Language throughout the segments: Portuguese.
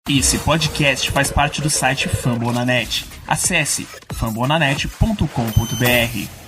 Esse podcast faz parte do site Fambonanet. Acesse fambonanet.com.br.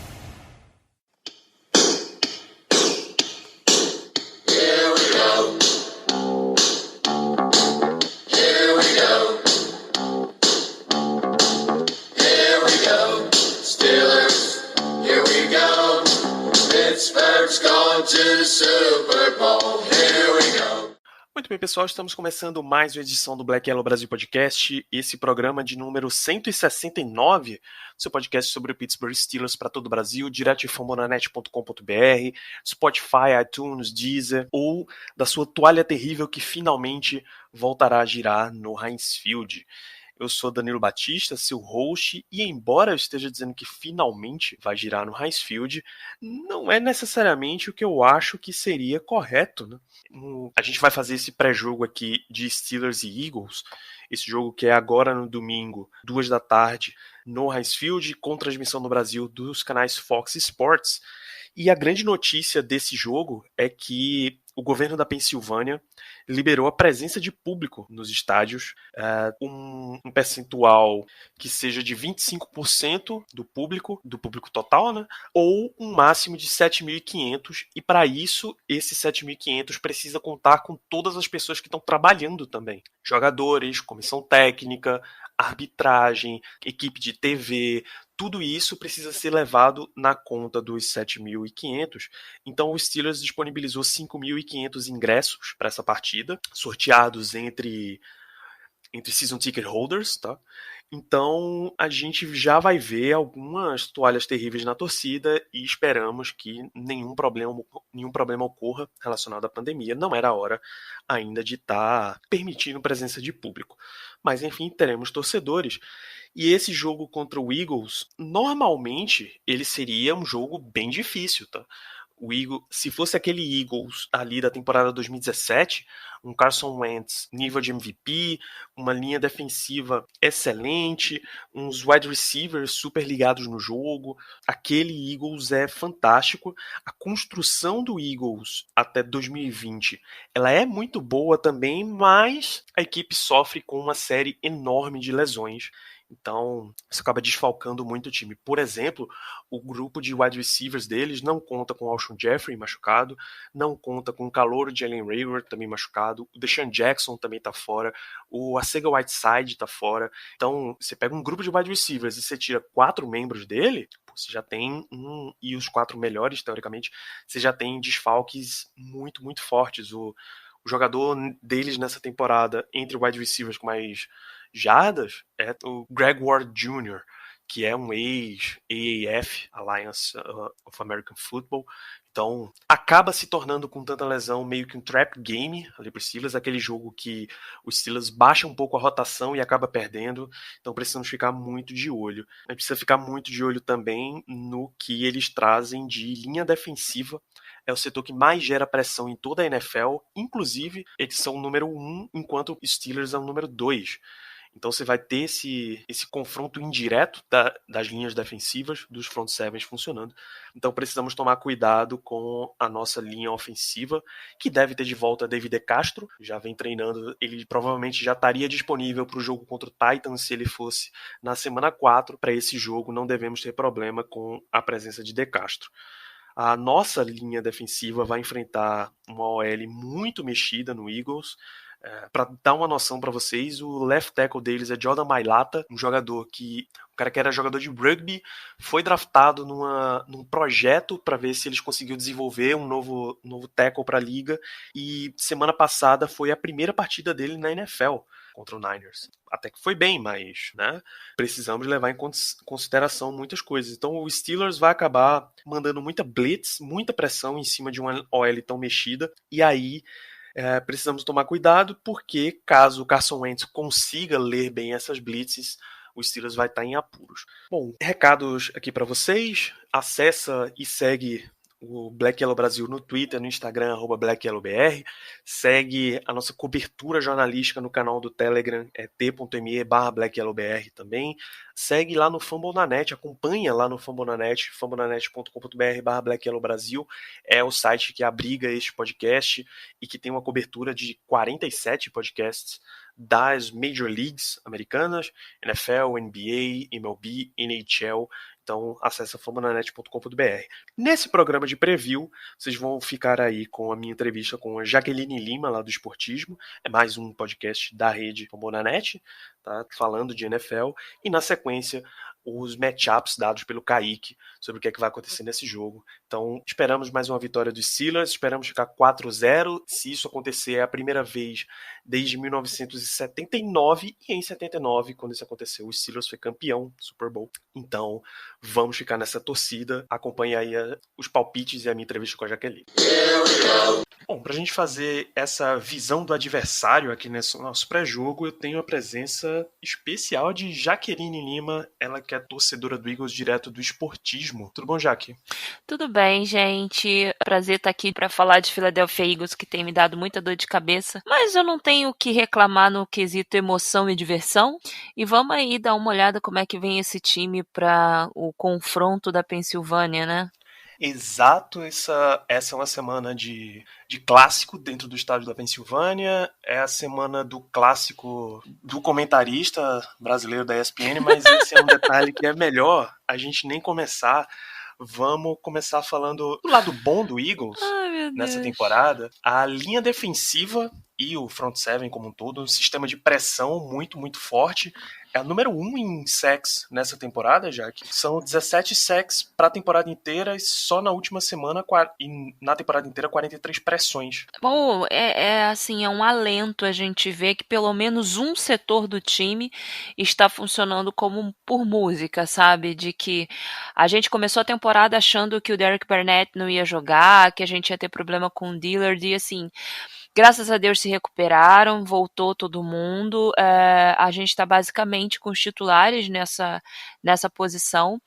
Muito bem, pessoal, estamos começando mais uma edição do Black Yellow Brasil Podcast, esse programa de número 169, seu podcast sobre o Pittsburgh Steelers para todo o Brasil, direto de fambonanet.com.br, Spotify, iTunes, Deezer, ou da sua toalha terrível que finalmente voltará a girar no Heinz Field. Eu sou Danilo Batista, seu host, e embora eu esteja dizendo que finalmente vai girar no Heinz Field, não é necessariamente o que eu acho que seria correto, né? A gente vai fazer esse pré-jogo aqui de Steelers e Eagles, esse jogo que é agora no domingo, 2 da tarde, no Heinz Field, com transmissão no Brasil dos canais Fox Sports. E a grande notícia desse jogo é que o governo da Pensilvânia liberou a presença de público nos estádios, um percentual que seja de 25% do público total, né? Ou um máximo de 7.500, e para isso, esses 7.500 precisa contar com todas as pessoas que estão trabalhando também. Jogadores, comissão técnica, arbitragem, equipe de TV, tudo isso precisa ser levado na conta dos 7.500. Então o Steelers disponibilizou 5.500 ingressos para essa partida, sorteados entre season ticket holders, tá? Então a gente já vai ver algumas toalhas terríveis na torcida e esperamos que nenhum problema ocorra relacionado à pandemia. Não era a hora ainda de estar permitindo presença de público. Mas enfim, teremos torcedores. E esse jogo contra o Eagles, normalmente ele seria um jogo bem difícil, tá? O Eagles, se fosse aquele Eagles ali da temporada 2017, um Carson Wentz nível de MVP, uma linha defensiva excelente, uns wide receivers super ligados no jogo, aquele Eagles é fantástico. A construção do Eagles até 2020, ela é muito boa também, mas a equipe sofre com uma série enorme de lesões. Então, isso acaba desfalcando muito o time. Por exemplo, o grupo de wide receivers deles não conta com o Alshon Jeffrey machucado, não conta com o calouro de Jalen Rager também machucado, o Deshaun Jackson também tá fora, o Arcega-Whiteside tá fora. Então, você pega um grupo de wide receivers e você tira 4 membros dele, você já tem e os 4 melhores, teoricamente, você já tem desfalques muito, muito fortes. O jogador deles nessa temporada, entre wide receivers com mais jardas, é o Greg Ward Jr., que é um ex-AAF, Alliance of American Football. Então, acaba se tornando com tanta lesão meio que um trap game ali para os Steelers, aquele jogo que os Steelers baixam um pouco a rotação e acaba perdendo. Então, precisamos ficar muito de olho. A gente precisa ficar muito de olho também no que eles trazem de linha defensiva. É o setor que mais gera pressão em toda a NFL, inclusive eles são o número 1, enquanto o Steelers é o número 2. Então você vai ter esse confronto indireto das linhas defensivas, dos front sevens funcionando. Então precisamos tomar cuidado com a nossa linha ofensiva, que deve ter de volta David Castro, já vem treinando, ele provavelmente já estaria disponível para o jogo contra o Titans se ele fosse na semana 4. Para esse jogo não devemos ter problema com a presença de De Castro. A nossa linha defensiva vai enfrentar uma OL muito mexida no Eagles. Para dar uma noção para vocês, o left tackle deles é Jordan Mailata, um cara que era jogador de rugby, foi draftado num projeto para ver se eles conseguiam desenvolver um novo tackle para a liga, e semana passada foi a primeira partida dele na NFL contra o Niners. Até que foi bem, mas né, precisamos levar em consideração muitas coisas. Então o Steelers vai acabar mandando muita blitz, muita pressão em cima de uma OL tão mexida, e aí precisamos tomar cuidado, porque caso o Carson Wentz consiga ler bem essas blitzes, o Steelers vai estar em apuros. Bom, recados aqui para vocês. Acessa e segue o Black Yellow Brasil no Twitter, no Instagram, @BlackYellowBR. Segue a nossa cobertura jornalística no canal do Telegram, t.me/BlackYellowBR também. Segue lá no Fambonanet, acompanha lá no Fambonanet, fambonanet.com.br/BlackYellowBrasil. É o site que abriga este podcast e que tem uma cobertura de 47 podcasts das Major Leagues americanas, NFL, NBA, MLB, NHL. Então, acesse fambonanet.com.br. Nesse programa de preview, vocês vão ficar aí com a minha entrevista com a Jaqueline Lima, lá do Esportismo. É mais um podcast da rede Fambonanet, tá? Falando de NFL. E, na sequência, os matchups dados pelo Kaique sobre o que é que vai acontecer nesse jogo. Então, esperamos mais uma vitória dos Steelers, esperamos ficar 4-0. Se isso acontecer, é a primeira vez desde 1979, e em 79, quando isso aconteceu, o Steelers foi campeão do Super Bowl. Então, vamos ficar nessa torcida. Acompanhe aí os palpites e a minha entrevista com a Jaqueline. Bom, para a gente fazer essa visão do adversário aqui nesse nosso pré-jogo, eu tenho a presença especial de Jaqueline Lima, ela que é torcedora do Eagles direto do Esportismo. Tudo bom, Jaque? Tudo bem, gente. Prazer estar aqui para falar de Philadelphia Eagles, que tem me dado muita dor de cabeça. Mas eu não tenho o que reclamar no quesito emoção e diversão. E vamos aí dar uma olhada como é que vem esse time para o confronto da Pensilvânia, né? Exato, essa é uma semana de clássico dentro do estádio da Pensilvânia, é a semana do clássico do comentarista brasileiro da ESPN, mas esse é um detalhe que é melhor a gente nem começar. Vamos começar falando do lado bom do Eagles nessa temporada. A linha defensiva e o front seven como um todo, um sistema de pressão muito, muito forte. É a número 1 em sacks nessa temporada, Jaque. São 17 sacks para a temporada inteira e só na última semana, na temporada inteira, 43 pressões. Bom, assim, é um alento a gente ver que pelo menos um setor do time está funcionando como por música, sabe? De que a gente começou a temporada achando que o Derek Barnett não ia jogar, que a gente ia ter problema com o Dillard e assim... Graças a Deus se recuperaram, voltou todo mundo. A gente está basicamente com os titulares nessa posição.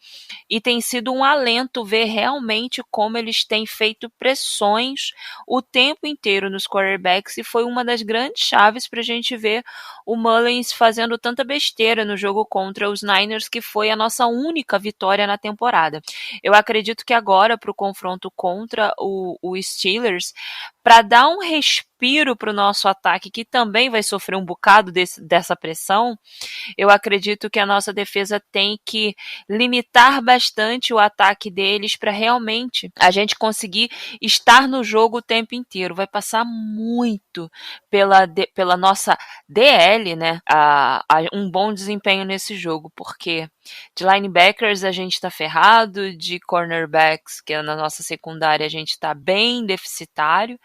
E tem sido um alento ver realmente como eles têm feito pressões o tempo inteiro nos quarterbacks. E foi uma das grandes chaves para a gente ver o Mullins fazendo tanta besteira no jogo contra os Niners, que foi a nossa única vitória na temporada. Eu acredito que agora, para o confronto contra o Steelers, para dar um respiro para o nosso ataque, que também vai sofrer um bocado dessa pressão, eu acredito que a nossa defesa tem que limitar bastante o ataque deles para realmente a gente conseguir estar no jogo o tempo inteiro. Vai passar muito pela nossa DL, né, um bom desempenho nesse jogo, porque de linebackers a gente está ferrado, de cornerbacks, que é na nossa secundária, a gente está bem deficitário.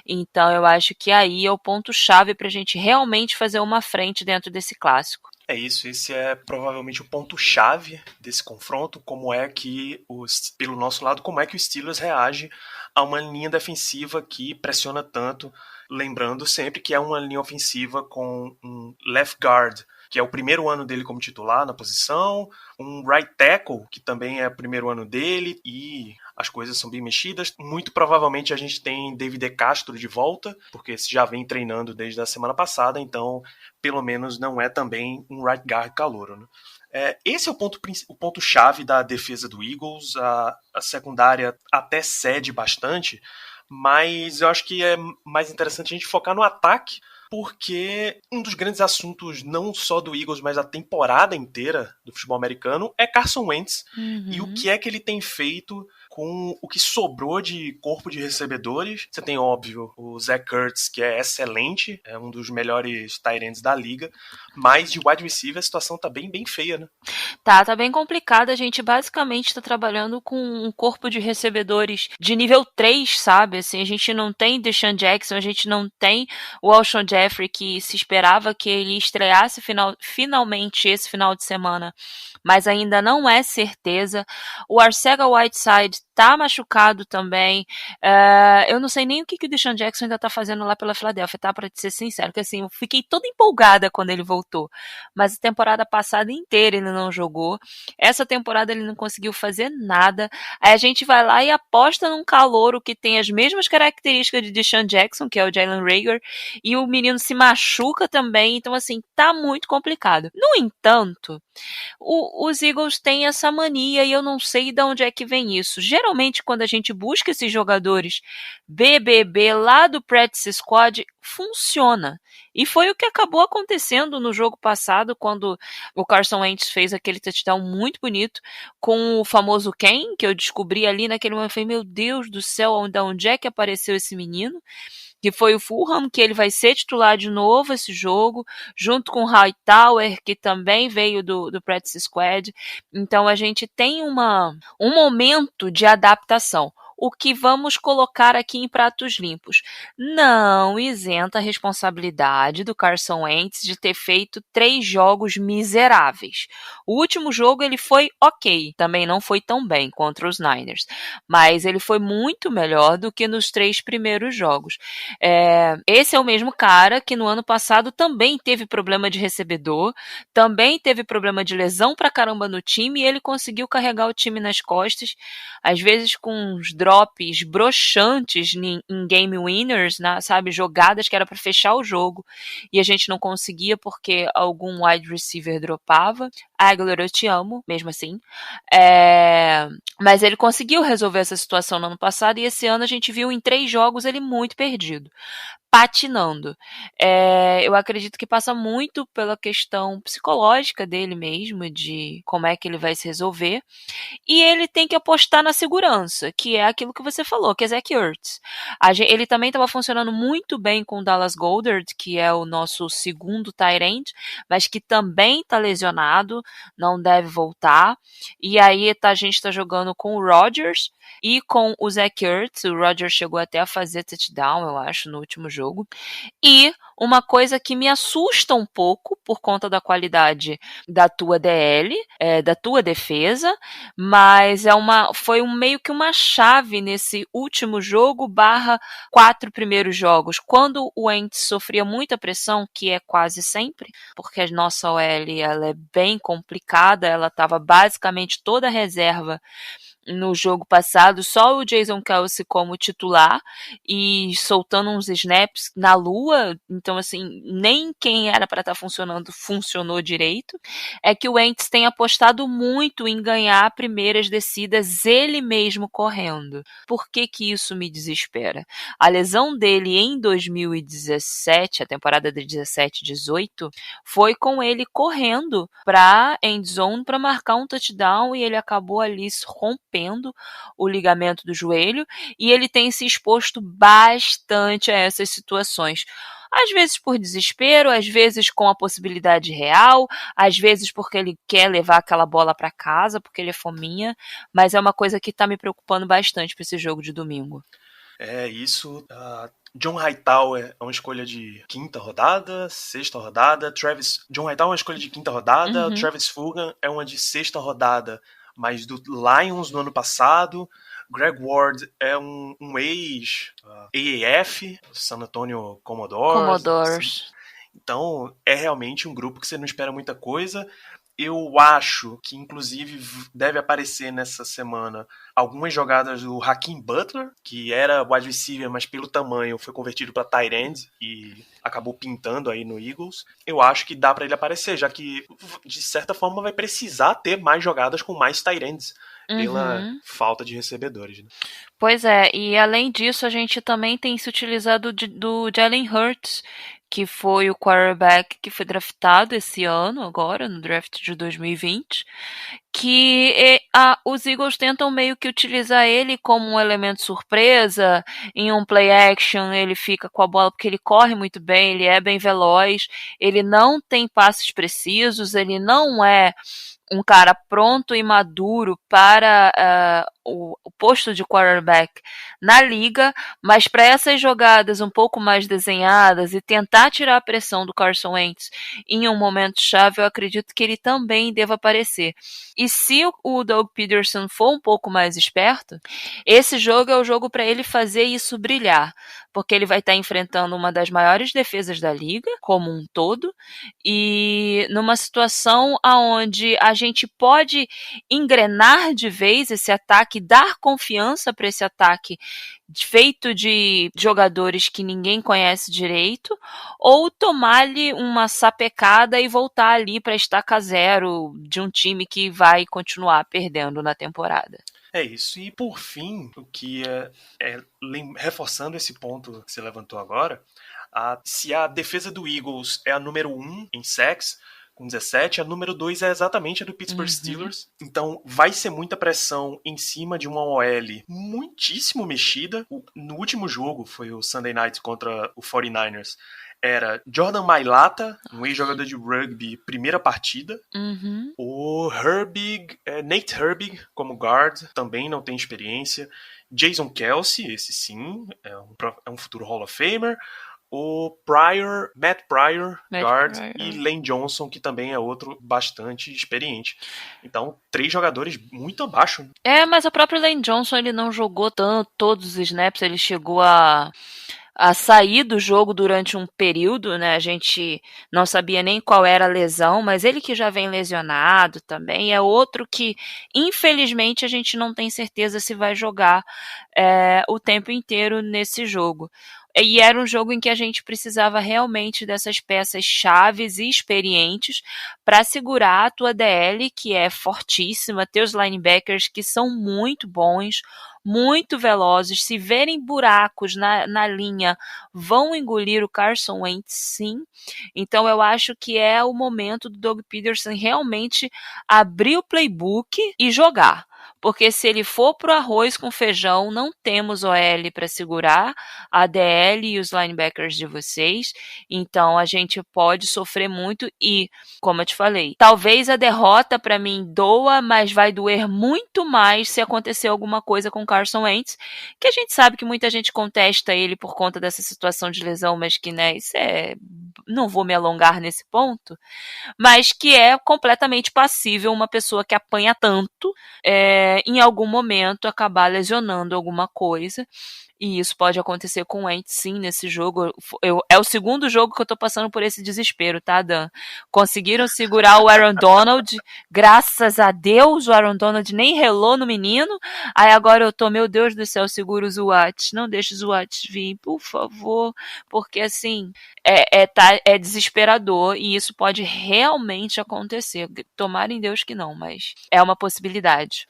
Então eu acho que aí é o ponto-chave para a gente realmente fazer uma frente dentro desse clássico. É isso, esse é provavelmente o ponto-chave desse confronto, pelo nosso lado, como é que o Steelers reage a uma linha defensiva que pressiona tanto, lembrando sempre que é uma linha ofensiva com um left guard, que é o primeiro ano dele como titular na posição, um right tackle, que também é o primeiro ano dele, e as coisas são bem mexidas. Muito provavelmente a gente tem David De Castro de volta, porque esse já vem treinando desde a semana passada, então pelo menos não é também um right guard calouro, né? Esse é o ponto-chave da defesa do Eagles. A secundária até cede bastante, mas eu acho que é mais interessante a gente focar no ataque, porque um dos grandes assuntos, não só do Eagles, mas da temporada inteira do futebol americano, é Carson Wentz. E o que é que ele tem feito com o que sobrou de corpo de recebedores. Você tem, óbvio, o Zach Ertz, que é excelente, é um dos melhores tight ends da liga, mas de wide receiver a situação tá bem, bem feia, né? Tá bem complicada. A gente basicamente está trabalhando com um corpo de recebedores de nível 3, sabe? Assim, a gente não tem Deshaun Jackson, a gente não tem o Alshon Jeffrey, que se esperava que ele estreasse finalmente esse final de semana, mas ainda não é certeza. O Arcega-Whiteside tá machucado também. Eu não sei nem o que o Deshaun Jackson ainda tá fazendo lá pela Filadélfia, tá? Pra te ser sincero, porque assim, eu fiquei toda empolgada quando ele voltou, mas a temporada passada inteira ele não jogou. Essa temporada ele não conseguiu fazer nada. Aí a gente vai lá e aposta num calouro que tem as mesmas características de Deshaun Jackson, que é o Jalen Reagor, e o menino se machuca também, então assim, tá muito complicado. No entanto, os Eagles têm essa mania e eu não sei de onde é que vem isso. Geralmente, quando a gente busca esses jogadores BBB lá do Practice Squad, funciona. E foi o que acabou acontecendo no jogo passado, quando o Carson Wentz fez aquele touchdown muito bonito com o famoso Ken, que eu descobri ali naquele momento. Eu falei, meu Deus do céu, onde é que apareceu esse menino? Que foi o Fulham, que ele vai ser titular de novo esse jogo, junto com o Hightower, que também veio do Practice Squad. Então a gente tem um momento de adaptação. O que vamos colocar aqui em pratos limpos? Não isenta a responsabilidade do Carson Wentz de ter feito 3 jogos miseráveis. O último jogo ele foi ok, também não foi tão bem contra os Niners, mas ele foi muito melhor do que nos 3 primeiros jogos. Esse é o mesmo cara que no ano passado também teve problema de recebedor, também teve problema de lesão pra caramba no time, e ele conseguiu carregar o time nas costas, às vezes com uns drops broxantes em game winners, sabe, jogadas que era para fechar o jogo, e a gente não conseguia porque algum wide receiver dropava. Aguilar, eu te amo, mesmo assim. Mas ele conseguiu resolver essa situação no ano passado, e esse ano a gente viu em 3 jogos ele muito perdido, patinando. Eu acredito que passa muito pela questão psicológica dele mesmo, de como é que ele vai se resolver. E ele tem que apostar na segurança, que é aquilo que você falou, que é Zach Ertz. Ele também estava funcionando muito bem com o Dallas Goedert, que é o nosso segundo tight end, mas que também está lesionado, não deve voltar. E aí a gente está jogando com o Rodgers e com o Zach Ertz. O Rodgers chegou até a fazer touchdown, eu acho, no último jogo. E uma coisa que me assusta um pouco por conta da qualidade da tua DL, da tua defesa, mas foi meio que uma chave nesse último jogo / 4 primeiros jogos. Quando o Wentz sofria muita pressão, que é quase sempre, porque a nossa OL ela é bem complicada, ela estava basicamente toda reserva no jogo passado, só o Jason Kelce como titular e soltando uns snaps na lua, então assim, nem quem era para estar funcionando funcionou direito. É que o Wentz tem apostado muito em ganhar primeiras descidas ele mesmo correndo. Por que que isso me desespera? A lesão dele em 2017, a temporada de 17-18, foi com ele correndo para end zone para marcar um touchdown, e ele acabou ali rompendo o ligamento do joelho, e ele tem se exposto bastante a essas situações. Às vezes por desespero, às vezes com a possibilidade real, às vezes porque ele quer levar aquela bola para casa, porque ele é fominha, mas é uma coisa que está me preocupando bastante para esse jogo de domingo. Isso. John Hightower é uma escolha de 5ª rodada, 6ª rodada. John Hightower é uma escolha de 5ª rodada. Uhum. Travis Fulgham é uma de 6ª rodada, mas do Lions no ano passado. Greg Ward é um ex-AAF, San Antonio Commodores. Então, é realmente um grupo que você não espera muita coisa. Eu acho que, inclusive, deve aparecer nessa semana algumas jogadas do Hakeem Butler, que era wide receiver, mas pelo tamanho foi convertido para tight end e acabou pintando aí no Eagles. Eu acho que dá para ele aparecer, já que, de certa forma, vai precisar ter mais jogadas com mais tight ends pela falta de recebedores, né? Pois é, e além disso, a gente também tem se utilizado do Jalen Hurts, que foi o quarterback que foi draftado esse ano, agora, no draft de 2020, que os Eagles tentam meio que utilizar ele como um elemento surpresa. Em um play action ele fica com a bola porque ele corre muito bem, ele é bem veloz, ele não tem passes precisos, ele não é um cara pronto e maduro para o posto de quarterback na liga, mas para essas jogadas um pouco mais desenhadas e tentar tirar a pressão do Carson Wentz em um momento chave, eu acredito que ele também deva aparecer. E se o Doug Peterson for um pouco mais esperto, esse jogo é o jogo para ele fazer isso brilhar, porque ele vai estar enfrentando uma das maiores defesas da liga, como um todo, e numa situação onde a gente pode engrenar de vez esse ataque, dar confiança para esse ataque feito de jogadores que ninguém conhece direito, ou tomar-lhe uma sapecada e voltar ali para estaca zero de um time que vai continuar perdendo na temporada. É isso. E por fim, o que reforçando esse ponto que você levantou agora, Se a defesa do Eagles é a número 1 em sacks, com 17, a número 2 é exatamente a do Pittsburgh Steelers. Então vai ser muita pressão em cima de uma OL muitíssimo mexida. No último jogo, foi o Sunday Night contra o 49ers, era Jordan Mailata, um ex-jogador de rugby, primeira partida. O Nate Herbig como guard, também não tem experiência. Jason Kelce, esse sim, é um futuro Hall of Famer. O Matt Pryor, guard, e Lane Johnson, que também é outro bastante experiente. Então, 3 jogadores muito abaixo. Mas o próprio Lane Johnson, ele não jogou todos os snaps, ele chegou a sair do jogo durante um período, né? A gente não sabia nem qual era a lesão, mas ele que já vem lesionado também, é outro que, infelizmente, a gente não tem certeza se vai jogar o tempo inteiro nesse jogo. E era um jogo em que a gente precisava realmente dessas peças chaves e experientes para segurar a tua DL, que é fortíssima, teus linebackers que são muito bons, muito velozes, se verem buracos na linha, vão engolir o Carson Wentz, sim. Então eu acho que é o momento do Doug Peterson realmente abrir o playbook e jogar. Porque se ele for pro arroz com feijão, não temos OL para segurar a DL e os linebackers de vocês. Então a gente pode sofrer muito e, como eu te falei, talvez a derrota para mim doa, mas vai doer muito mais se acontecer alguma coisa com Carson Wentz, que a gente sabe que muita gente contesta ele por conta dessa situação de lesão, mas que, né, isso não vou me alongar nesse ponto, mas que é completamente passível uma pessoa que apanha tanto em algum momento acabar lesionando alguma coisa. E isso pode acontecer com o Wentz, sim, nesse jogo. É o segundo jogo que eu tô passando por esse desespero, tá, Dan? Conseguiram segurar o Aaron Donald. Graças a Deus, o Aaron Donald nem relou no menino. Aí agora eu tô, meu Deus do céu, segura o Zuat. Não deixe o Zuat vir, por favor. Porque, assim, é desesperador e isso pode realmente acontecer. Tomara em Deus que não, mas é uma possibilidade.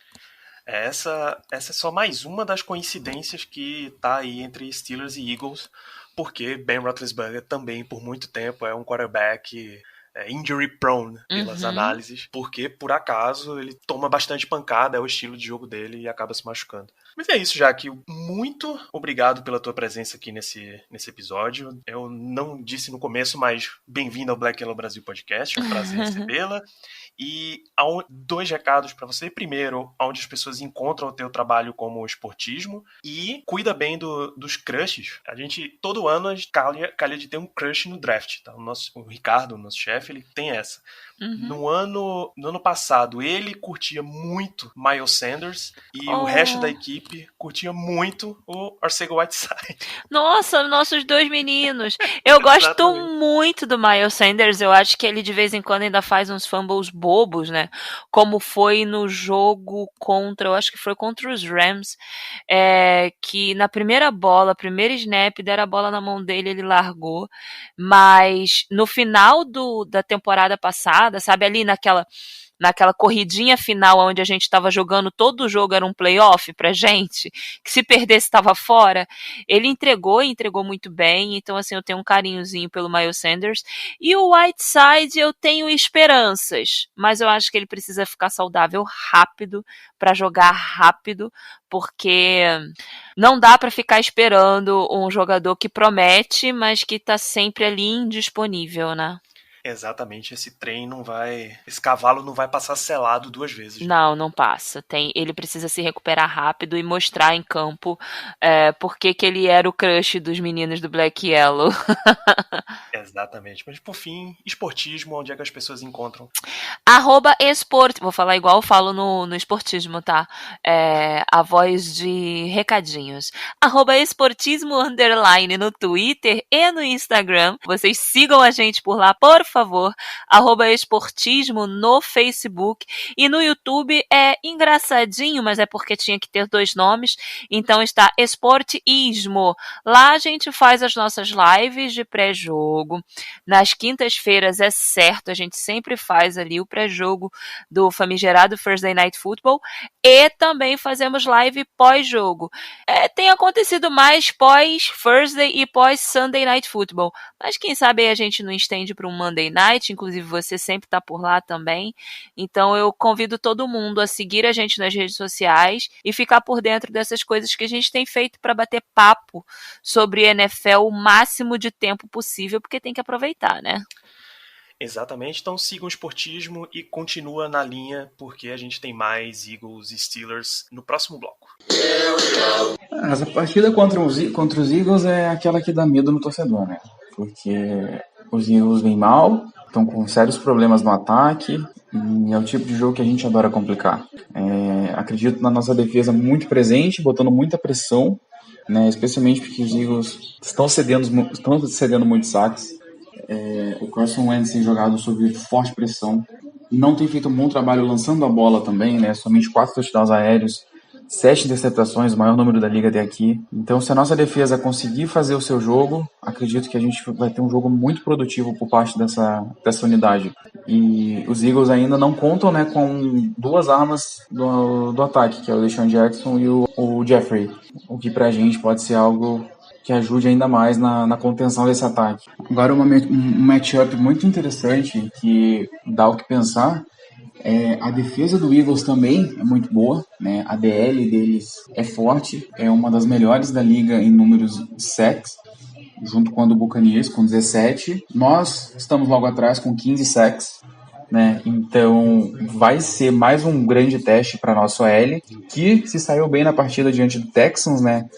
Essa é só mais uma das coincidências que tá aí entre Steelers e Eagles, porque Ben Roethlisberger também, por muito tempo, é um quarterback injury prone pelas análises, porque, por acaso, ele toma bastante pancada, é o estilo de jogo dele e acaba se machucando. Mas é isso, Jaque. Muito obrigado pela tua presença aqui nesse episódio. Eu não disse no começo, mas bem-vindo ao Black Yellow Brasil Podcast, é um prazer recebê-la. E 2 recados para você. Primeiro, onde as pessoas encontram o teu trabalho como esportismo, e cuida bem dos crushes. A gente, todo ano, a gente calha de ter um crush no draft, tá? O Ricardo, o nosso chefe, ele tem essa. No ano passado, ele curtia muito Miles Sanders e o resto da equipe curtia muito o Arcega-Whiteside. Nossa, nossos 2 meninos. Eu gosto muito do Miles Sanders. Eu acho que ele de vez em quando ainda faz uns fumbles bobos, né? Como foi no jogo eu acho que foi contra os Rams, que na primeira snap, deram a bola na mão dele, ele largou. Mas no final da temporada passada, sabe, ali naquela corridinha final onde a gente estava jogando, todo o jogo era um playoff pra gente, que se perdesse estava fora, ele entregou muito bem. Então assim, eu tenho um carinhozinho pelo Miles Sanders. E o Whiteside eu tenho esperanças, mas eu acho que ele precisa ficar saudável rápido para jogar rápido, porque não dá para ficar esperando um jogador que promete, mas que tá sempre ali indisponível, né? Exatamente, esse cavalo não vai passar selado 2 vezes. Não passa. Ele precisa se recuperar rápido e mostrar em campo por que ele era o crush dos meninos do Black Yellow. Exatamente. Mas por fim, esportismo, onde é que as pessoas encontram? Vou falar igual eu falo no esportismo, tá? A voz de recadinhos. @esportismo_ no Twitter e no Instagram. Vocês sigam a gente por lá, por favor. @esportismo no Facebook. E no YouTube é engraçadinho, mas é porque tinha que ter 2 nomes. Então está Esportismo. Lá a gente faz as nossas lives de pré-jogo. Nas quintas-feiras, é certo, a gente sempre faz ali o pré-jogo do famigerado Thursday Night Football, e também fazemos live pós-jogo. Tem acontecido mais pós-Thursday e pós-Sunday Night Football, mas quem sabe a gente não estende para um Monday Night, inclusive você sempre está por lá também. Então eu convido todo mundo a seguir a gente nas redes sociais e ficar por dentro dessas coisas que a gente tem feito para bater papo sobre NFL o máximo de tempo possível, porque tem que aproveitar, né? Exatamente, então sigam o Esportismo e continua na linha, porque a gente tem mais Eagles e Steelers no próximo bloco. Essa partida contra os Eagles é aquela que dá medo no torcedor, né? Porque os Eagles vêm mal, estão com sérios problemas no ataque, e é o tipo de jogo que a gente adora complicar. Acredito na nossa defesa muito presente, botando muita pressão, né? Especialmente porque os Eagles estão cedendo muitos saques. O Carson Wentz tem jogado sob forte pressão, não tem feito um bom trabalho lançando a bola também, né? Somente 4 touchdowns aéreos, 7 interceptações, o maior número da liga até aqui. Então, se a nossa defesa conseguir fazer o seu jogo, acredito que a gente vai ter um jogo muito produtivo por parte dessa unidade. E os Eagles ainda não contam, né, com duas armas do ataque, que é o Deshaun Jackson e o Jeffrey, o que pra gente pode ser algo que ajude ainda mais na contenção desse ataque. Agora, um matchup muito interessante que dá o que pensar. A defesa do Eagles também é muito boa, né? A DL deles é forte, é uma das melhores da liga em números de sacks, junto com a do Buccaneers, com 17. Nós estamos logo atrás com 15 sacks, né? Então vai ser mais um grande teste para nosso OL, que se saiu bem na partida diante do Texans, né?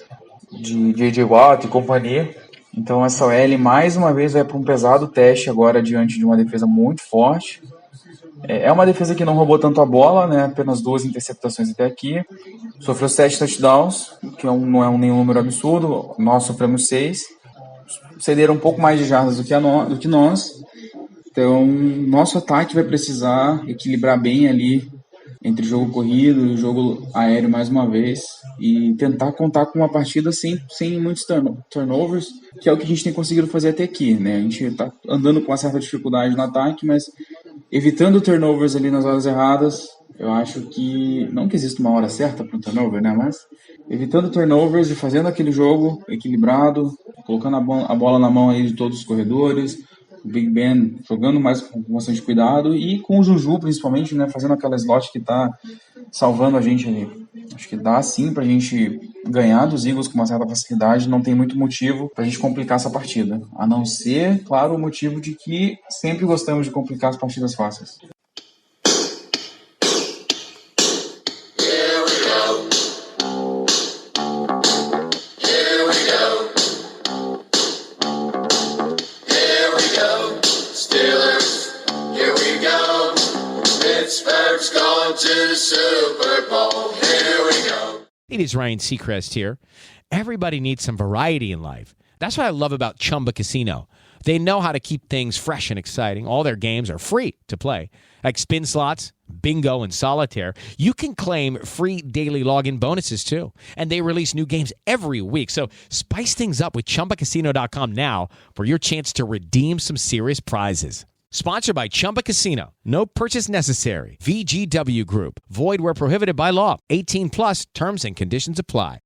De J.J. Watt e companhia. Então essa OL mais uma vez vai para um pesado teste agora diante de uma defesa muito forte. É uma defesa que não roubou tanto a bola, né? Apenas 2 interceptações até aqui. Sofreu 7 touchdowns, que não é nenhum número absurdo. Nós sofremos 6. Cederam um pouco mais de jardas do que nós. Então, nosso ataque vai precisar equilibrar bem ali entre o jogo corrido e o jogo aéreo mais uma vez. E tentar contar com uma partida sem muitos turnovers, que é o que a gente tem conseguido fazer até aqui, né? A gente está andando com uma certa dificuldade no ataque, mas evitando turnovers ali nas horas erradas. Eu acho que, não que exista uma hora certa para um turnover, né? Mas evitando turnovers e fazendo aquele jogo equilibrado, colocando a bola na mão aí de todos os corredores, o Big Ben jogando mais com bastante cuidado e com o Juju principalmente, né? Fazendo aquela slot que tá salvando a gente ali. Acho que dá sim pra gente ganhar dos Eagles com uma certa facilidade, não tem muito motivo pra gente complicar essa partida. A não ser, claro, o motivo de que sempre gostamos de complicar as partidas fáceis. It is Ryan Seacrest here. Everybody needs some variety in life. That's what I love about Chumba Casino. They know how to keep things fresh and exciting. All their games are free to play, like spin slots, bingo, and solitaire. You can claim free daily login bonuses, too. And they release new games every week. So spice things up with ChumbaCasino.com now for your chance to redeem some serious prizes. Sponsored by Chumba Casino. No purchase necessary. VGW Group. Void where prohibited by law. 18 plus terms and conditions apply.